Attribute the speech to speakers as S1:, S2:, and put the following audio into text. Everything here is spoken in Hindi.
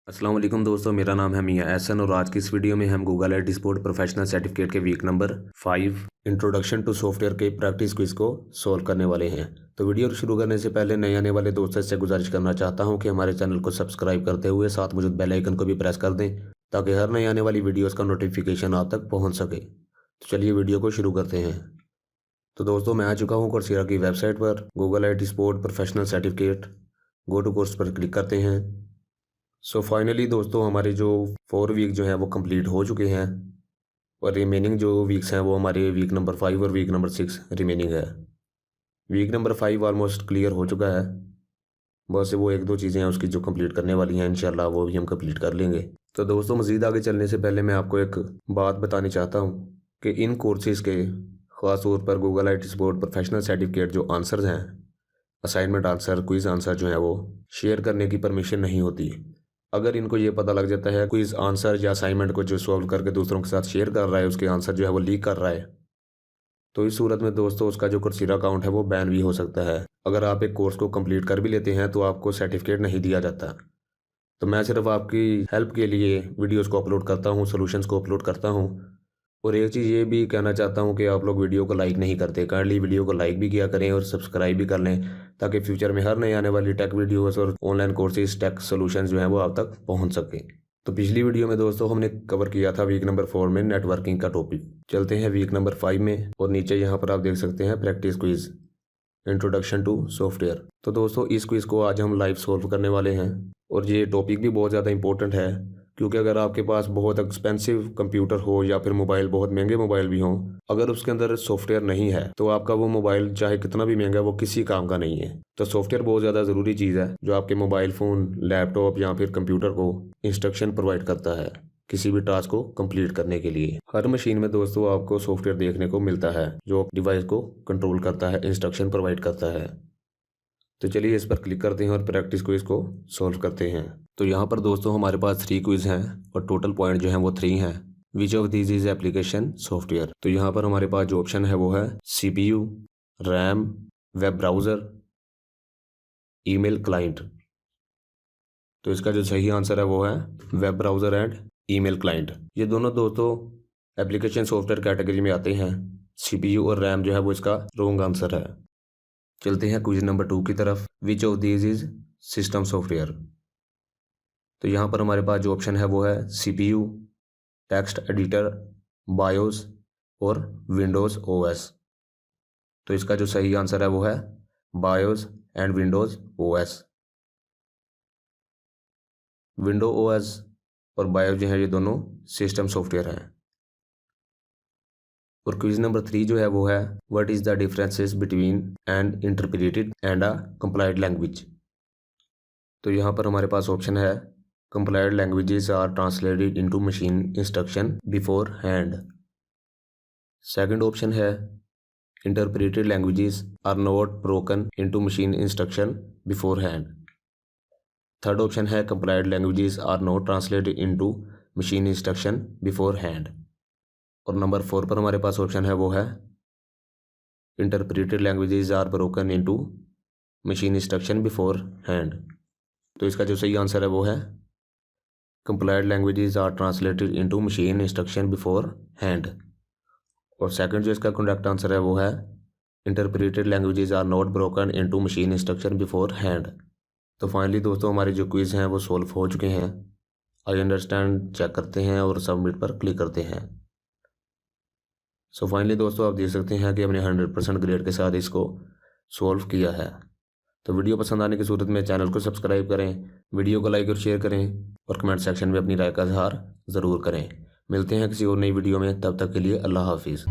S1: अस्सलाम वालेकुम दोस्तों, मेरा नाम है मियां एहसन और आज की इस वीडियो में हम Google IT support professional certificate के week number 5 introduction to software के प्रैक्टिस क्विज को सॉल्व करने वाले हैं। तो वीडियो शुरू करने से पहले नए आने वाले दोस्तों से गुजारिश करना चाहता हूं कि हमारे चैनल को सब्सक्राइब करते हुए साथ मौजूद बेल आइकन को भी प्रेस कर दें ताकि हर नई आने वाली वीडियोज़ का नोटिफिकेशन आप तक पहुँच सके। तो चलिए वीडियो को शुरू करते हैं। तो दोस्तों, मैं आ चुका हूँ कोर्सेरा की वेबसाइट पर। Google IT support professional certificate go to course पर क्लिक करते हैं। सो फाइनली दोस्तों, हमारे जो 4 वीक जो हैं वो कंप्लीट हो चुके हैं और रिमेनिंग जो वीक्स हैं वो हमारे वीक नंबर 5 और वीक नंबर 6 रिमेनिंग है। वीक नंबर 5 ऑलमोस्ट क्लियर हो चुका है, बस वो एक दो चीज़ें हैं उसकी जो कंप्लीट करने वाली हैं, इंशाल्लाह वो भी हम कंप्लीट कर लेंगे। तो दोस्तों, मज़ीद आगे चलने से पहले मैं आपको एक बात बतानी चाहता हूँ कि इन कोर्सेज़ के ख़ास तौर पर Google IT support professional certificate जो आंसर्स हैं, असाइनमेंट आंसर, क्विज़ आंसर जो है वो शेयर करने की परमिशन नहीं होती। अगर इनको ये पता लग जाता है क्विज़ आंसर या असाइनमेंट को जो सॉल्व करके दूसरों के साथ शेयर कर रहा है, उसके आंसर जो है वो लीक कर रहा है, तो इस सूरत में दोस्तों उसका जो कोर्सेरा अकाउंट है वो बैन भी हो सकता है। अगर आप एक कोर्स को कंप्लीट कर भी लेते हैं तो आपको सर्टिफिकेट नहीं दिया जाता। तो मैं सिर्फ आपकी हेल्प के लिए वीडियोज़ को अपलोड करता हूँ, सोल्यूशंस को अपलोड करता हूँ। और एक चीज़ ये भी कहना चाहता हूँ कि आप लोग वीडियो को लाइक नहीं करते, काइंडली वीडियो को लाइक भी किया करें और सब्सक्राइब भी कर लें ताकि फ्यूचर में हर नई आने वाली टेक वीडियोस और ऑनलाइन कोर्सेज, टेक सॉल्यूशंस जो हैं वो आप तक पहुँच सकें। तो पिछली वीडियो में दोस्तों हमने कवर किया था वीक नंबर 4 में नेटवर्किंग का टॉपिक। चलते हैं वीक नंबर 5 में और नीचे यहाँ पर आप देख सकते हैं practice quiz introduction to software. तो दोस्तों, इस क्विज को आज हम लाइव सॉल्व करने वाले हैं और ये टॉपिक भी बहुत ज़्यादा इंपॉर्टेंट है क्योंकि अगर आपके पास बहुत एक्सपेंसिव कंप्यूटर हो या फिर मोबाइल, बहुत महंगे मोबाइल भी हों, अगर उसके अंदर सॉफ्टवेयर नहीं है तो आपका वो मोबाइल चाहे कितना भी महंगा वो किसी काम का नहीं है। तो सॉफ्टवेयर बहुत ज़्यादा ज़रूरी चीज़ है जो आपके मोबाइल फ़ोन, लैपटॉप या फिर कंप्यूटर को इंस्ट्रक्शन प्रोवाइड करता है किसी भी टास्क को कंप्लीट करने के लिए। हर मशीन में दोस्तों आपको सॉफ्टवेयर देखने को मिलता है जो डिवाइस को कंट्रोल करता है, इंस्ट्रक्शन प्रोवाइड करता है। तो चलिए इस पर क्लिक करते हैं और प्रैक्टिस क्विज को सॉल्व करते हैं। तो यहाँ पर दोस्तों हमारे पास 3 क्विज हैं और टोटल पॉइंट जो हैं वो 3 हैं। Which of these is application software. तो यहाँ पर हमारे पास जो ऑप्शन है वो है CPU, RAM, web browser, email client. तो इसका जो सही आंसर है वो है web browser and email client. ये दोनों दोस्तों एप्लीकेशन सॉफ्टवेयर कैटेगरी में आते हैं। CPU और रैम जो है वो इसका रॉन्ग आंसर है। चलते हैं क्विज नंबर 2 की तरफ। Which of these is system software. तो यहाँ पर हमारे पास जो ऑप्शन है वो है CPU, टेक्स्ट एडिटर, बायोस और विंडोज़ OS। तो इसका जो सही आंसर है वो है BIOS and Windows OS। Window OS और बायोस जो है ये दोनों सिस्टम सॉफ्टवेयर हैं। और क्विज नंबर 3 जो है वो है what is the differences between an interpreted and a compiled language. तो यहाँ पर हमारे पास ऑप्शन है compiled languages are translated into machine instruction beforehand. Second option है interpreted languages are not broken into machine instruction beforehand. Third option है compiled languages are not translated into machine instruction beforehand. और नंबर 4 पर हमारे पास ऑप्शन है वो है interpreted languages are broken into machine instruction beforehand. तो इसका जो सही आंसर है वो है compiled languages are translated into machine instruction beforehand. और सेकंड जो इसका करेक्ट आंसर है वो है interpreted languages are not broken into machine instruction beforehand. तो फाइनली दोस्तों हमारे जो क्विज हैं वो सॉल्व हो चुके हैं। आई अंडरस्टैंड चेक करते हैं और सबमिट पर क्लिक करते हैं। सो फाइनली दोस्तों आप देख सकते हैं कि हमने 100% ग्रेड के साथ इसको सॉल्व किया है। तो वीडियो पसंद आने की सूरत में चैनल को सब्सक्राइब करें, वीडियो को लाइक और शेयर करें और कमेंट सेक्शन में अपनी राय का इजहार ज़रूर करें। मिलते हैं किसी और नई वीडियो में, तब तक के लिए अल्लाह हाफिज़।